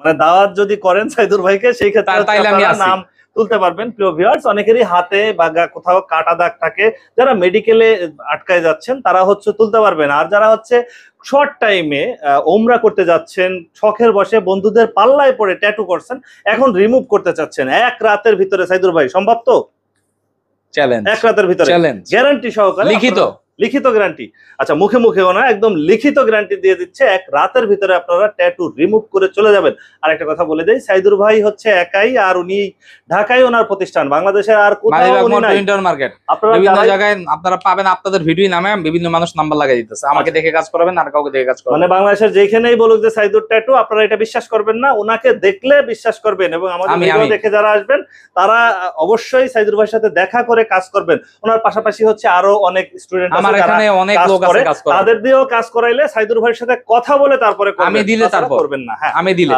মানে দাওয়াত যদি করেন সাইদুর ভাইকে সেই ক্ষেত্রে তাইলে আমি আপনারা আছি। নাম তুলতে পারবেন। প্রিয় ভিউয়ার্স, অনেকেরই হাতে বা কোথাও কাটা দাগ থাকে, যারা মেডিকেলে আটকায় যাচ্ছেন তারা হচ্ছে তুলতে পারবেন। আর যারা হচ্ছে শর্ট টাইমে ওমরা করতে যাচ্ছেন, শখের বসে বন্ধুদের পাল্লায় পড়ে ট্যাটু করছেন, এখন রিমুভ করতে চাচ্ছেন এক রাতের ভিতরে, সাইদুর ভাই সম্ভব তো? চ্যালেঞ্জ, এক রাতের ভিতরে চ্যালেঞ্জ, গ্যারান্টি সহকারে, লিখিত, লিখিত গ্যারান্টি। আচ্ছা, মুখে মুখেও না, একদম লিখিত গ্যারান্টি দিয়ে দিচ্ছে, এক রাতের ভিতরে আপনারা ট্যাটু রিমুভ করে চলে যাবেন। আর একটা কথা বলে দেই, সাইদুর ভাই হচ্ছে একাই, আর উনি ঢাকায় ওনার প্রতিষ্ঠান, বাংলাদেশের আর কোথাও উনি নাই। মার্কেট আপনারা বিভিন্ন যারাই- জায়গায় আপনারা পাবেন, আপনাদের ভিডিও নামে বিভিন্ন মানুষ নাম্বার লাগাই দিতেছে, আমাকে দেখে কাজ করাবেন আর কাউকে দেখে কাজ করবেন। মানে বাংলাদেশের যেখানেই বলুক যে সাইদুর ট্যাটু, আপনারা এটা বিশ্বাস করবেন না, ওনাকে দেখলে বিশ্বাস করবেন। এবং আমাদের ভিডিও দেখে যারা আসবেন তারা অবশ্যই সাইদুর ভাইয়ের সাথে দেখা করে কাজ করবেন। ওনার পাশাপাশি হচ্ছে আরো অনেক স্টুডেন্ট আছে, আমার এখানে অনেক লোক আছে কাজ করে, তাদের দিয়েও কাজ করাইলে সাইদুর ভাইয়ের সাথে কথা বলে তারপরে আমি দিলে তারপর করবেন না। হ্যাঁ, আমি দিলে